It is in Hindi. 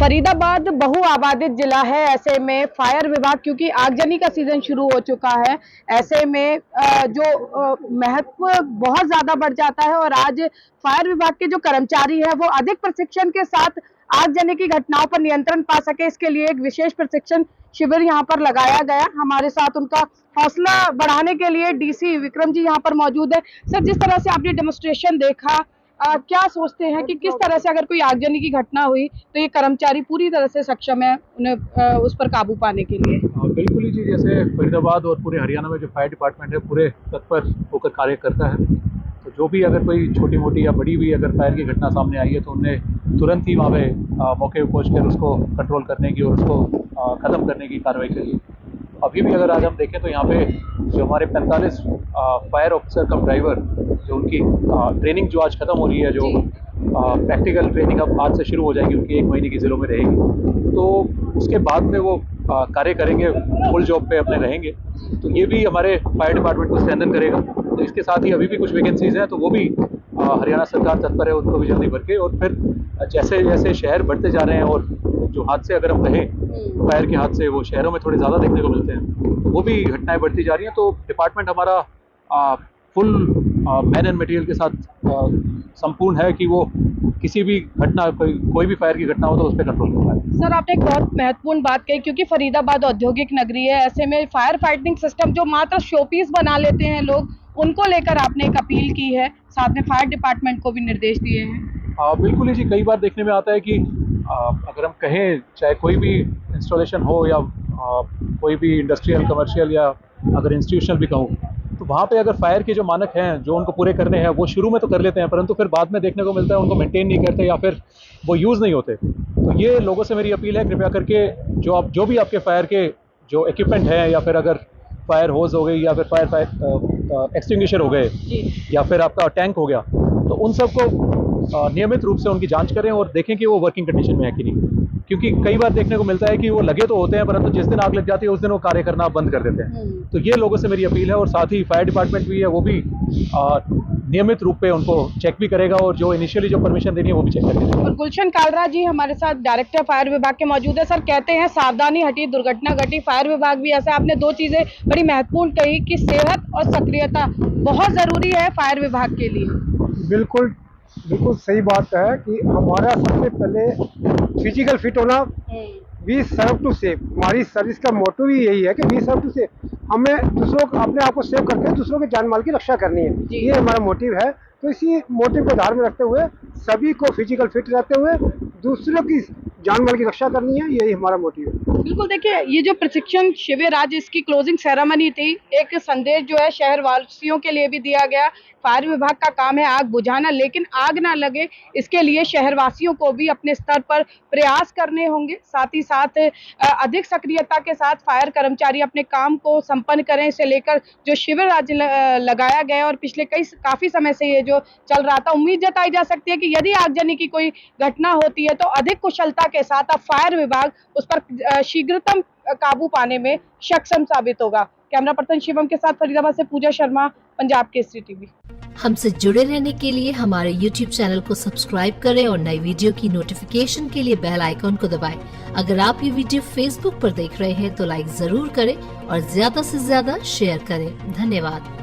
फरीदाबाद बहु आबादित जिला है। ऐसे में फायर विभाग, क्योंकि आगजनी का सीजन शुरू हो चुका है, ऐसे में जो महत्व बहुत ज्यादा बढ़ जाता है। और आज फायर विभाग के जो कर्मचारी है वो अधिक प्रशिक्षण के साथ आगजनी की घटनाओं पर नियंत्रण पा सके, इसके लिए एक विशेष प्रशिक्षण शिविर यहाँ पर लगाया गया। हमारे साथ उनका हौसला बढ़ाने के लिए डीसी विक्रम जी यहाँ पर मौजूद है। सर, जिस तरह से आपने डेमोन्स्ट्रेशन देखा, क्या सोचते हैं कि किस तरह से अगर कोई आगजनी की घटना हुई तो ये कर्मचारी पूरी तरह से सक्षम है उन्हें उस पर काबू पाने के लिए? बिल्कुल ही जी, जैसे फरीदाबाद और पूरे हरियाणा में जो फायर डिपार्टमेंट है पूरे तत्पर होकर कार्य करता है। तो जो भी अगर कोई छोटी मोटी या बड़ी भी अगर फायर की घटना सामने आई है तो उन्हें तुरंत ही वहाँ पे मौके पर पहुँच कर उसको कंट्रोल करने की और उसको ख़त्म करने की कार्रवाई करी। अभी भी अगर आज हम देखें तो यहाँ पे जो हमारे 45 फायर ऑफिसर कम ड्राइवर, जो उनकी ट्रेनिंग जो आज ख़त्म हो रही है, जो प्रैक्टिकल ट्रेनिंग अब आज से शुरू हो जाएगी, उनकी 1 महीने की ज़िलों में रहेगी, तो उसके बाद में वो कार्य करेंगे, फुल जॉब पे अपने रहेंगे। तो ये भी हमारे फायर डिपार्टमेंट को स्ट्रेंथन करेगा। तो इसके साथ ही अभी भी कुछ वैकेंसीज़ हैं, तो वो भी हरियाणा सरकार तत्पर है उनको भी जल्दी भर के, और फिर जैसे जैसे शहर बढ़ते जा रहे हैं और जो हादसे अगर हम कहें फायर के हादसे वो शहरों में थोड़े ज़्यादा देखने को मिलते हैं, तो वो भी घटनाएं बढ़ती जा रही हैं। तो डिपार्टमेंट हमारा फुल मैन एंड मटेरियल के साथ संपूर्ण है कि वो किसी भी घटना, कोई भी फायर की घटना हो तो उस पर कंट्रोल करना है। सर, आपने एक बहुत महत्वपूर्ण बात कही, क्योंकि फरीदाबाद औद्योगिक नगरी है। ऐसे में फायर फाइटिंग सिस्टम जो मात्र शोपीस बना लेते हैं लोग, उनको लेकर आपने एक अपील की है, साथ में फायर डिपार्टमेंट को भी निर्देश दिए हैं। बिल्कुल ही जी, कई बार देखने में आता है कि अगर हम कहें चाहे कोई भी इंस्टॉलेशन हो या कोई भी इंडस्ट्रियल, कमर्शियल या अगर इंस्टीट्यूशनल भी कहूँ, तो वहाँ पे अगर फायर के जो मानक हैं जो उनको पूरे करने हैं वो शुरू में तो कर लेते हैं, परंतु फिर बाद में देखने को मिलता है उनको मेंटेन नहीं करते या फिर वो यूज़ नहीं होते। तो ये लोगों से मेरी अपील है, कृपया करके जो भी आपके फायर के जो इक्विपमेंट हैं, या फिर अगर फायर होज हो गई या फिर फायर एक्सटिंग्विशर हो गए या फिर आपका टैंक हो गया, तो उन सबको नियमित रूप से उनकी जांच करें और देखें कि वो वर्किंग कंडीशन में है कि नहीं। क्योंकि कई बार देखने को मिलता है कि वो लगे तो होते हैं, परंतु जिस दिन आग लग जाती है उस दिन वो कार्य करना बंद कर देते हैं। तो ये लोगों से मेरी अपील है, और साथ ही फायर डिपार्टमेंट भी है, वो भी नियमित रूप पे उनको चेक भी करेगा और जो इनिशियली जो परमिशन देनी है वो भी चेक करेगा। और गुलशन कालरा जी हमारे साथ डायरेक्टर फायर विभाग के मौजूद है। सर, कहते हैं सावधानी हटी दुर्घटना घटी। फायर विभाग भी ऐसा, आपने 2 चीजें बड़ी महत्वपूर्ण कही कि सेहत और सक्रियता बहुत जरूरी है फायर विभाग के लिए। बिल्कुल बिल्कुल सही बात है कि हमारा सबसे पहले फिजिकल फिट होना, वी सर्व टू सेव। हमारी सर्विस का मोटो भी यही है कि वी सर्व टू सेव। हमें दूसरों को, अपने आप को सेव करके दूसरों के जान माल की रक्षा करनी है, ये हमारा मोटिव है। तो इसी मोटिव को ध्यान में रखते हुए सभी को फिजिकल फिट रहते हुए दूसरों की जान माल की रक्षा करनी है, यही हमारा मोटिव है। बिल्कुल, देखिए ये जो प्रशिक्षण शिविर आज इसकी क्लोजिंग सेरेमनी थी, एक संदेश जो है शहर वासियों के लिए भी दिया गया। फायर विभाग का काम है आग बुझाना, लेकिन आग ना लगे इसके लिए शहरवासियों को भी अपने स्तर पर प्रयास करने होंगे। साथ ही साथ अधिक सक्रियता के साथ फायर कर्मचारी अपने काम को संपन्न करें। इसे लेकर जो शिविर आज लगाया गया और पिछले काफी समय से ये जो चल रहा था, उम्मीद जताई जा सकती है कि यदि आगजनी की कोई घटना होती है तो अधिक कुशलता के साथ अब फायर विभाग उस पर शीघ्रतम काबू पाने में सक्षम साबित होगा। कैमरा पर्सन शिवम के साथ फरीदाबाद से पूजा शर्मा, पंजाब केसरी टीवी। हमसे जुड़े रहने के लिए हमारे YouTube चैनल को सब्सक्राइब करें और नई वीडियो की नोटिफिकेशन के लिए बेल आइकॉन को दबाएं। अगर आप ये वीडियो Facebook पर देख रहे हैं तो लाइक जरूर करें और ज्यादा से ज्यादा शेयर करें। धन्यवाद।